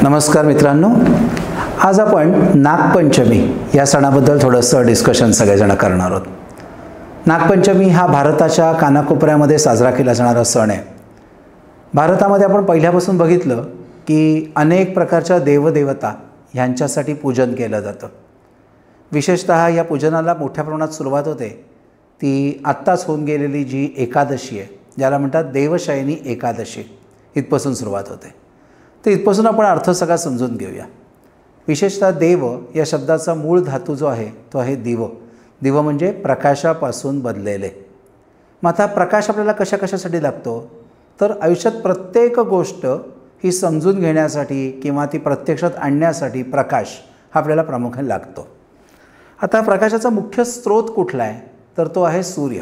नमस्कार मित्रांनो, आज आपण नागपंचमी या सणाबद्दल थोडंसं डिस्कशन सगळेजण करणार आहोत. नागपंचमी हा भारताच्या कानाकोपऱ्यामध्ये साजरा केला जाणारा सण आहे. भारतामध्ये आपण पहिल्यापासून बघितलं की अनेक प्रकारच्या देवदेवता ह्यांच्यासाठी पूजन केलं जातं. विशेषतः या पूजनाला मोठ्या प्रमाणात सुरुवात होते ती आत्ताच होऊन गेलेली जी एकादशी आहे, ज्याला म्हणतात देवशयनी एकादशी, इथपासून सुरुवात होते. तर इथपासून आपण अर्थ सगळा समजून घेऊया. विशेषतः देव या शब्दाचा मूळ धातू जो आहे तो आहे दिव. दिव म्हणजे प्रकाशापासून बनलेले. मग आता प्रकाश आपल्याला कशासाठी लागतो, तर आयुष्यात प्रत्येक गोष्ट ही समजून घेण्यासाठी किंवा ती प्रत्यक्षात आणण्यासाठी प्रकाश हा आपल्याला प्रामुख्याने लागतो. आता प्रकाशाचा मुख्य स्रोत कुठला आहे, तर तो आहे सूर्य.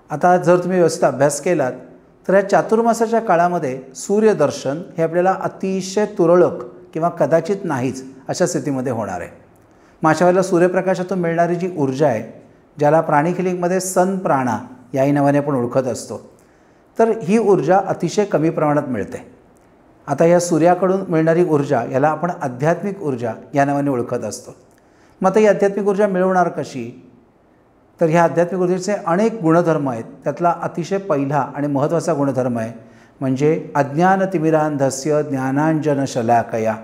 आता जर तुम्ही व्यवस्थित अभ्यास केलात तर या चातुर्मासाच्या काळामध्ये सूर्यदर्शन हे आपल्याला अतिशय तुरळक किंवा कदाचित नाहीच अशा स्थितीमध्ये होणार आहे. मग अशा वेळेला सूर्यप्रकाशातून मिळणारी जी ऊर्जा आहे, ज्याला प्राणिखिलिंगमध्ये सन प्राणा याही नावाने आपण ओळखत असतो, तर ही ऊर्जा अतिशय कमी प्रमाणात मिळते. आता या सूर्याकडून मिळणारी ऊर्जा याला आपण आध्यात्मिक ऊर्जा या नावाने ओळखत असतो. मग आता ही आध्यात्मिक ऊर्जा मिळवणार कशी, तर ह्या आध्यात्मिक ऊर्जेचे अनेक गुणधर्म आहेत. त्यातला अतिशय पहिला आणि महत्त्वाचा गुणधर्म आहे म्हणजे अज्ञानतिमिरांधस्य ज्ञानांजनशलाकया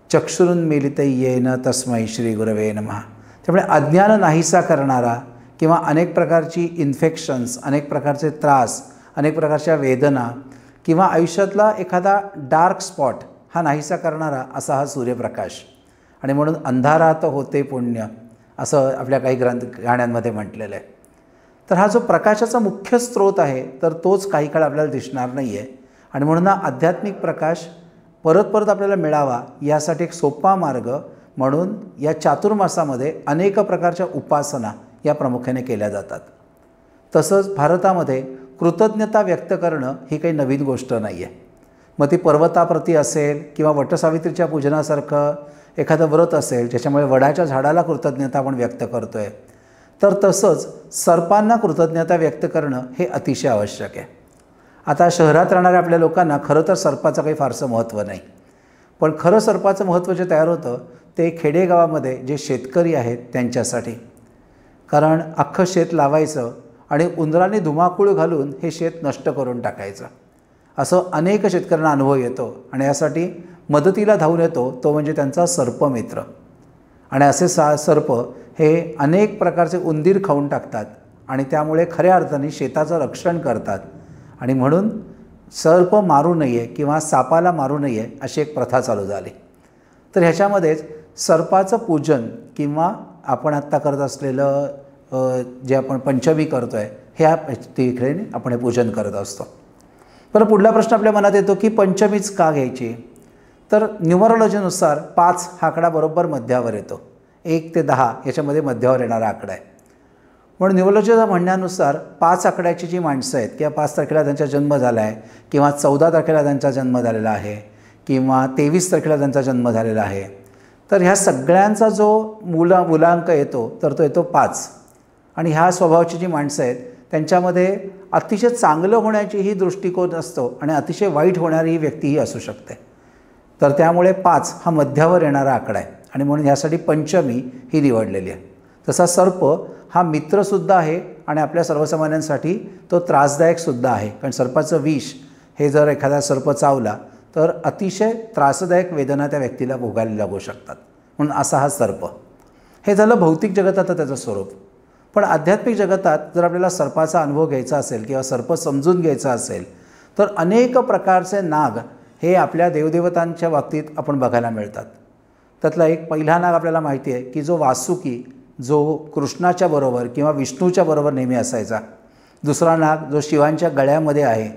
चक्षुरुन्मीलितं येन तस्मै श्री गुरवे नमः. त्यामुळे अज्ञान नाहीसा करणारा किंवा अनेक प्रकारची इन्फेक्शन्स, अनेक प्रकारचे त्रास, अनेक प्रकारच्या वेदना किंवा आयुष्यातला एखादा डार्क स्पॉट हा नाहीसा करणारा असा हा सूर्यप्रकाश. आणि म्हणून अंधारात होते पुण्य असं आपल्या काही गाण्यांमध्ये म्हटलेलं आहे. तर हा जो प्रकाशाचा मुख्य स्रोत आहे तर तोच काही काळ आपल्याला दिसणार नाही आहे. आणि म्हणून हा आध्यात्मिक प्रकाश परत आपल्याला मिळावा यासाठी एक सोपा मार्ग म्हणून या चातुर्मासामध्ये अनेक प्रकारच्या उपासना या प्रामुख्याने केल्या जातात. तसंच भारतामध्ये कृतज्ञता व्यक्त करणं ही काही नवीन गोष्ट नाही आहे. मग ती पर्वताप्रती असेल किंवा वटसावित्रीच्या पूजनासारखं एखादं व्रत असेल ज्याच्यामुळे वडाच्या झाडाला कृतज्ञता आपण व्यक्त करतो आहे, तर तसंच सर्पांना कृतज्ञता व्यक्त करणं हे अतिशय आवश्यक आहे. आता शहरात राहणाऱ्या आपल्या लोकांना खरं तर सर्पाचं काही फारसं महत्त्व नाही, पण खरं सर्पाचं महत्त्व जे तयार होतं ते खेडेगावामध्ये जे शेतकरी आहेत त्यांच्यासाठी. कारण अख्खं शेत लावायचं आणि उंदराने धुमाकूळ घालून हे शेत नष्ट करून टाकायचं, असं अनेक शेतकऱ्यांना अनुभव येतो. आणि यासाठी मदतीला धावून येतो तो म्हणजे त्यांचा सर्पमित्र. आणि असे सर्प हे अनेक प्रकारचे उंदीर खाऊन टाकतात आणि त्यामुळे खऱ्या अर्थाने शेताचं रक्षण करतात. आणि म्हणून सर्प मारू नये किंवा सापाला मारू नये अशी एक प्रथा चालू झाली. तर ह्याच्यामध्येच सर्पाचं पूजन किंवा आपण आत्ता करत असलेलं जे आपण पंचमी करतो आहे ह्या तिकडे आपण हे पूजन करत असतो. बरं, पुढला प्रश्न आपल्या मनात येतो की पंचमीच का घ्यायची, तर न्यूमरोलॉजीनुसार 5 हा आकडा बरोबर मध्यावर येतो. 1 ते 10 याच्यामध्ये मध्यावर येणारा आकडा आहे. म्हणून न्यूमरोलॉजीच्या म्हणण्यानुसार 5 आकड्याची जी माणसं आहेत किंवा 5 तारखेला त्यांचा जन्म झाला आहे किंवा 14 तारखेला त्यांचा जन्म झालेला आहे किंवा 23 तारखेला त्यांचा जन्म झालेला आहे, तर ह्या सगळ्यांचा जो मूलांक येतो तर तो येतो 5. आणि ह्या स्वभावाची जी माणसं आहेत त्यांच्यामध्ये अतिशय चांगलं होण्याची ही दृष्टिकोन असतो आणि अतिशय वाईट होणारी ही व्यक्तीही असू शकते. तर त्यामुळे 5 हा मध्यावर येणारा आकडा आहे आणि म्हणून ह्यासाठी पंचमी ही निवडलेली आहे. तसा सर्प हा मित्रसुद्धा आहे आणि आपल्या सर्वसामान्यांसाठी तो त्रासदायकसुद्धा आहे. कारण सर्पाचं विष हे जर एखादा सर्प चावला तर अतिशय त्रासदायक वेदना त्या व्यक्तीला भोगायला लागू शकतात. म्हणून असा हा सर्प. हे झालं भौतिक जगताचं त्याचं स्वरूप. पण आध्यात्मिक जगतात जर आपल्याला सर्पाचा अनुभव घ्यायचा असेल किंवा सर्प समजून घ्यायचा असेल तर अनेक प्रकारचे नाग हे आपल्या देवदेवतांच्या बाबतीत आपण बघायला मिळतात. त्यातला एक पहिला नाग आपल्याला माहिती आहे की जो वासुकी, जो कृष्णाच्या बरोबर किंवा विष्णूच्या बरोबर नेहमी असायचा. दुसरा नाग जो शिवांच्या गळ्यामध्ये आहे.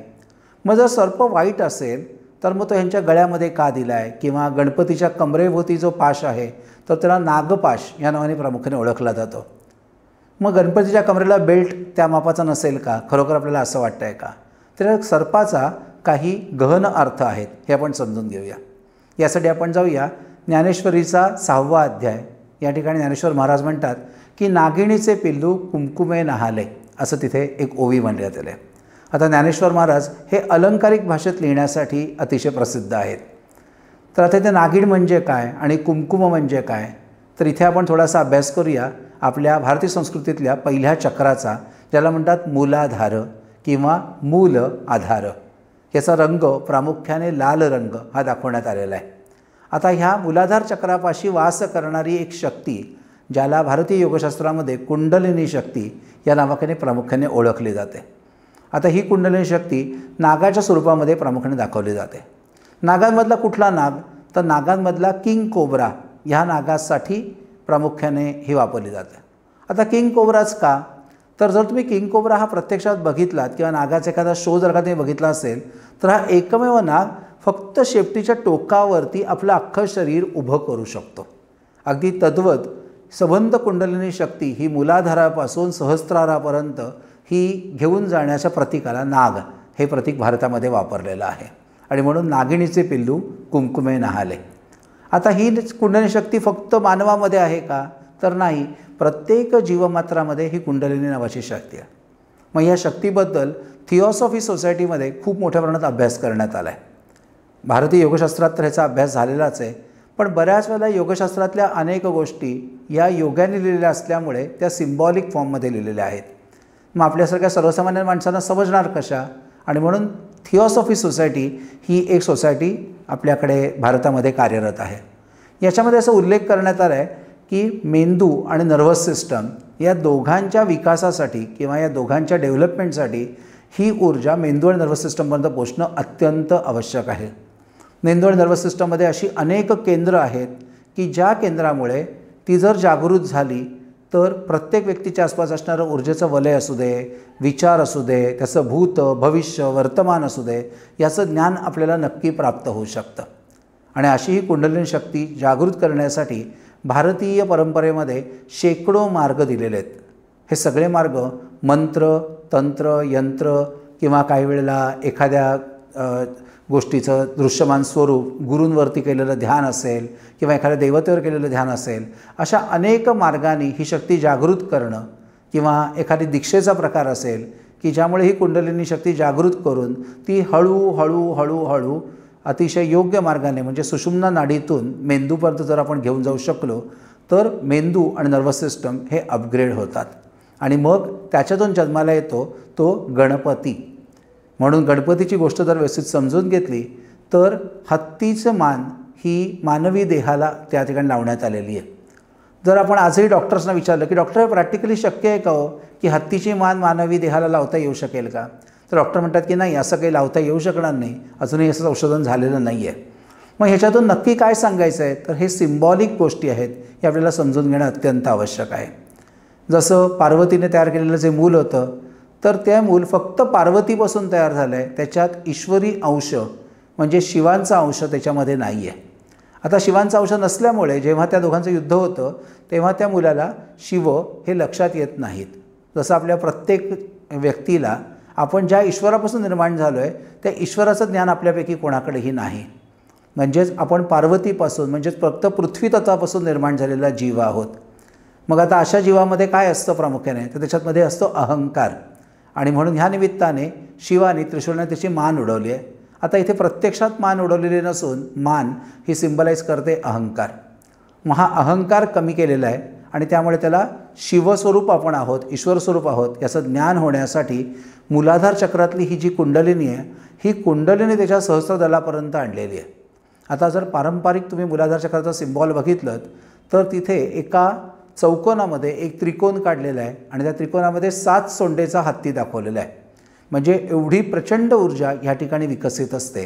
मग जर सर्प वाईट असेल तर मग तो ह्यांच्या गळ्यामध्ये का दिला आहे, किंवा गणपतीच्या कमरेभोवती जो पाश आहे तर त्याला नागपाश या नावाने प्रामुख्याने ओळखला जातो. मग गणपतीच्या कमरेला बेल्ट त्या मापाचा नसेल का, खरोखर आपल्याला असं वाटतं आहे का, तर सर्पाचा काही गहन अर्थ आहेत हे आपण समजून घेऊया. यासाठी आपण जाऊया ज्ञानेश्वरीचा 6वा अध्याय. या ठिकाणी ज्ञानेश्वर महाराज म्हणतात की नागिणीचे पिल्लू कुमकुमे नहाले, असं तिथे एक ओवी म्हणण्यात आले. आता ज्ञानेश्वर महाराज हे अलंकारिक भाषेत लिहिण्यासाठी अतिशय प्रसिद्ध आहेत. तर आता इथे नागिण म्हणजे काय आणि कुमकुम म्हणजे काय, तर इथे आपण थोडासा अभ्यास करूया आपल्या भारतीय संस्कृतीतल्या पहिल्या चक्राचा, ज्याला म्हणतात मूलाधार किंवा मूल आधार. याचा रंग प्रामुख्याने लाल रंग हा दाखवण्यात आलेला आहे. आता ह्या मूलाधार चक्रापाशी वास करणारी एक शक्ती, ज्याला भारतीय योगशास्त्रामध्ये कुंडलिनी शक्ती या नावाने प्रामुख्याने ओळखली जाते. आता ही कुंडलिनी शक्ती नागाच्या स्वरूपामध्ये प्रामुख्याने दाखवली जाते. नागांमधला कुठला नाग, तर नागांमधला किंग कोब्रा ह्या नागासाठी प्रामुख्याने ही वापरली जाते. आता किंग कोब्राच का, तर जर तुम्ही किंग कोब्रा हा प्रत्यक्षात बघितलात किंवा नागाचा एखादा शो जर का तुम्ही बघितला असेल, तर हा एकमेव नाग फक्त शेपटीच्या टोकावरती आपलं अख्खं शरीर उभं करू शकतो. अगदी तद्वत सबंध कुंडलिनी शक्ती ही मूलाधारापासून सहस्त्रारापर्यंत ही घेऊन जाण्याच्या प्रतीकाला नाग हे प्रतीक भारतामध्ये वापरलेलं आहे. आणि म्हणून नागिणीचे पिल्लू कुमकुमे नहाले. आता ही कुंडलिनी शक्ती फक्त मानवामध्ये आहे का, तर नाही, प्रत्येक जीवमात्रामध्ये ही कुंडलिनी नावाची शक्ती आहे. मग या शक्तीबद्दल थिओसॉफी सोसायटीमध्ये खूप मोठ्या प्रमाणात अभ्यास करण्यात आला आहे. भारतीय योगशास्त्रात तर ह्याचा अभ्यास झालेलाच आहे, पण बऱ्याच वेळेला योगशास्त्रातल्या अनेक गोष्टी या योगाने लिहिलेल्या असल्यामुळे त्या सिम्बॉलिक फॉर्ममध्ये लिहिलेल्या आहेत. मग आपल्यासारख्या सर्वसामान्य माणसांना समजणार कशा, आणि म्हणून थिओसॉफी सोसायटी ही एक सोसायटी आपल्याकडे भारतामध्ये कार्यरत आहे. याच्यामध्ये असं उल्लेख करण्यात आला आहे की मेंदू आणि नर्वस सिस्टम या दोघांच्या विकासासाठी किंवा या दोघांच्या डेव्हलपमेंटसाठी ही ऊर्जा मेंदू आणि नर्वस सिस्टमपर्यंत पोचणं अत्यंत आवश्यक आहे. मेंदू आणि नर्वस सिस्टममध्ये अशी अनेक केंद्र आहेत की ज्या केंद्रामुळे ती जर जागृत झाली तर प्रत्येक व्यक्तीच्या आसपास असणारं ऊर्जेचं वलय असू दे, विचार असू दे, त्याचं भूत भविष्य वर्तमान असू दे, याचं ज्ञान आपल्याला नक्की प्राप्त होऊ शकतं. आणि अशी ही कुंडलिनी शक्ती जागृत करण्यासाठी भारतीय परंपरेमध्ये शेकडो मार्ग दिलेले आहेत. हे सगळे मार्ग मंत्र, तंत्र, यंत्र किंवा काही वेळेला एखाद्या गोष्टीचं दृश्यमान स्वरूप, गुरूंवरती केलेलं ध्यान असेल किंवा एखाद्या देवतेवर केलेलं ध्यान असेल, अशा अनेक मार्गांनी ही शक्ती जागृत करणं किंवा एखादी दीक्षेचा प्रकार असेल की ज्यामुळे ही कुंडलिनी शक्ती जागृत करून ती हळूहळू अतिशय योग्य मार्गाने म्हणजे सुषुम्ना नाडीतून मेंदूपर्यंत जर आपण घेऊन जाऊ शकलो तर मेंदू आणि नर्वस सिस्टम हे अपग्रेड होतात. आणि मग त्याच्यातून जन्माला येतो तो गणपती. म्हणून गणपतीची गोष्ट जर व्यवस्थित समजून घेतली तर हत्तीचं मान ही मानवी देहाला त्या ठिकाणी लावण्यात आलेली आहे. जर आपण आजही डॉक्टर्सना विचारलं की डॉक्टर हे प्रॅक्टिकली शक्य आहे का हो की हत्तीची मान मानवी देहाला लावता येऊ शकेल का, तर डॉक्टर म्हणतात की नाही, असं काही लावता येऊ शकणार नाही, अजूनही असं संशोधन झालेलं नाही आहे. मग ह्याच्यातून नक्की काय सांगायचं आहे, तर हे सिम्बॉलिक गोष्टी आहेत, हे आपल्याला समजून घेणं अत्यंत आवश्यक आहे. जसं पार्वतीने तयार केलेलं जे मूल होतं, तर ते मूल फक्त पार्वतीपासून तयार झालं आहे, त्याच्यात ईश्वरी अंश म्हणजे शिवांचा अंश त्याच्यामध्ये नाही आहे. आता शिवांचा अंश नसल्यामुळे जेव्हा त्या दोघांचं युद्ध होतं तेव्हा त्या मुलाला शिव हे लक्षात येत नाहीत. जसं आपल्या प्रत्येक व्यक्तीला आपण ज्या ईश्वरापासून निर्माण झालो आहे त्या ईश्वराचं ज्ञान आपल्यापैकी कोणाकडेही नाही. म्हणजेच आपण पार्वतीपासून म्हणजेच फक्त पृथ्वी तत्वापासून निर्माण झालेला जीव आहोत. मग आता अशा जीवामध्ये काय असतं प्रामुख्याने, तर त्याच्यामध्ये असतो अहंकार. आणि म्हणून ह्या निमित्ताने शिवाने त्रिशूळाने त्याची मान उडवली आहे. आता इथे प्रत्यक्षात मान उडवलेली नसून मान ही सिम्बलाइज करते अहंकार. मग हा अहंकार कमी केलेला आहे आणि त्यामुळे त्याला शिवस्वरूप आपण आहोत, ईश्वर स्वरूप आहोत याचं ज्ञान होण्यासाठी मूलाधार चक्रातली ही जी कुंडलिनी आहे ही कुंडलिनी त्याच्या सहस्त्रदलापर्यंत आणलेली आहे. आता जर पारंपरिक तुम्ही मूलाधार चक्राचा सिम्बॉल बघितलं तर तिथे एका चौकोनामध्ये एक त्रिकोण काढलेला आहे आणि त्या त्रिकोणामध्ये 7 सोंडेचा हत्ती दाखवलेला आहे. म्हणजे एवढी प्रचंड ऊर्जा ह्या ठिकाणी विकसित असते.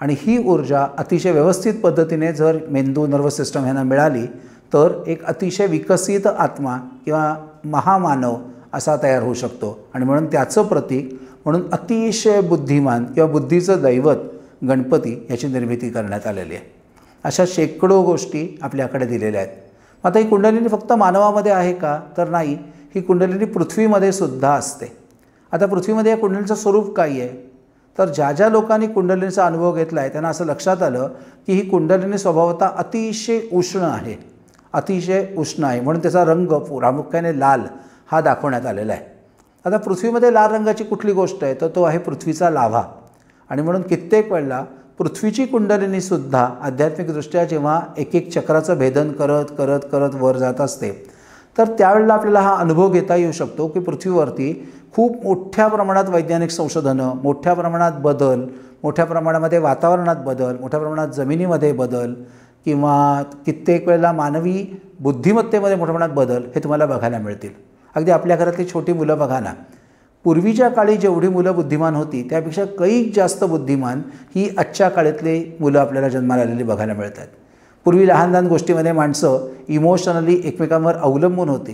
आणि ही ऊर्जा अतिशय व्यवस्थित पद्धतीने जर मेंदू नर्वस सिस्टम ह्यांना मिळाली तर एक अतिशय विकसित आत्मा किंवा महामानव असा तयार होऊ शकतो. आणि म्हणून त्याचं प्रतीक म्हणून अतिशय बुद्धिमान किंवा बुद्धीचं दैवत गणपती याची निर्मिती करण्यात आलेली आहे. अशा शेकडो गोष्टी आपल्याकडे दिलेल्या आहेत. आता ही कुंडलिनी फक्त मानवामध्ये आहे का, तर नाही, ही कुंडलिनी पृथ्वीमध्ये सुद्धा असते. आता पृथ्वीमध्ये या कुंडलिनीचं स्वरूप काय आहे, तर ज्या ज्या लोकांनी कुंडलिनीचा अनुभव घेतला आहे त्यांना असं लक्षात आलं की ही कुंडलिनी स्वभावतः अतिशय उष्ण आहे, अतिशय उष्ण आहे. म्हणून त्याचा रंग प्रामुख्याने लाल हा दाखवण्यात आलेला आहे. आता पृथ्वीमध्ये लाल रंगाची कुठली गोष्ट आहे, तर तो आहे पृथ्वीचा लाव्हा. आणि म्हणून कित्येक वेळेला पृथ्वीची कुंडलिनीसुद्धा आध्यात्मिकदृष्ट्या जेव्हा एक एक चक्राचं भेदन करत करत करत वर जात असते, तर त्यावेळेला आपल्याला हा अनुभव घेता येऊ शकतो की पृथ्वीवरती खूप मोठ्या प्रमाणात वैज्ञानिक संशोधनं, मोठ्या प्रमाणात बदल, मोठ्या प्रमाणामध्ये वातावरणात बदल, मोठ्या प्रमाणात जमिनीमध्ये बदल किंवा कित्येक वेळेला मानवी बुद्धिमत्तेमध्ये मोठ्या प्रमाणात बदल हे तुम्हाला बघायला मिळतील. अगदी आपल्या घरातली छोटी मुलं बघा ना, पूर्वीच्या काळी जेवढी मुलं बुद्धिमान होती त्यापेक्षा कैक जास्त बुद्धिमान ही आजच्या काळातली मुलं आपल्याला जन्माला आलेली बघायला मिळतात. पूर्वी लहान लहान गोष्टीमध्ये माणसं इमोशनली एकमेकांवर अवलंबून होती,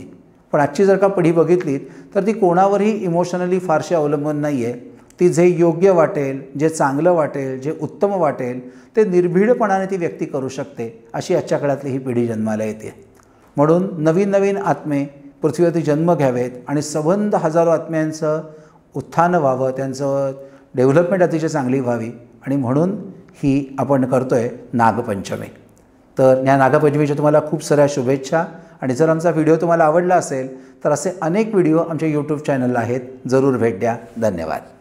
पण आजची जर का पिढी बघितली तर ती कोणावरही इमोशनली फारशी अवलंबून नाही आहे. ती जे योग्य वाटेल, जे चांगलं वाटेल, जे उत्तम वाटेल ते निर्भीडपणाने ती व्यक्ती करू शकते, अशी आजच्या काळातली ही पिढी जन्माला येते. म्हणून नवीन नवीन आत्मे पृथ्वीवरती जन्म घ्यावेत आणि संबंध हजारो आत्म्यांचं उत्थान व्हावं, त्यांचं डेव्हलपमेंट अतिशय चांगली व्हावी, आणि म्हणून ही आपण करतोय नागपंचमी. तर या नागपंचमीच्या तुम्हाला खूप साऱ्या शुभेच्छा. आणि जर आमचा व्हिडिओ तुम्हाला आवडला असेल तर असे अनेक व्हिडिओ आमच्या यूट्यूब चॅनलला आहेत, जरूर भेट द्या. धन्यवाद.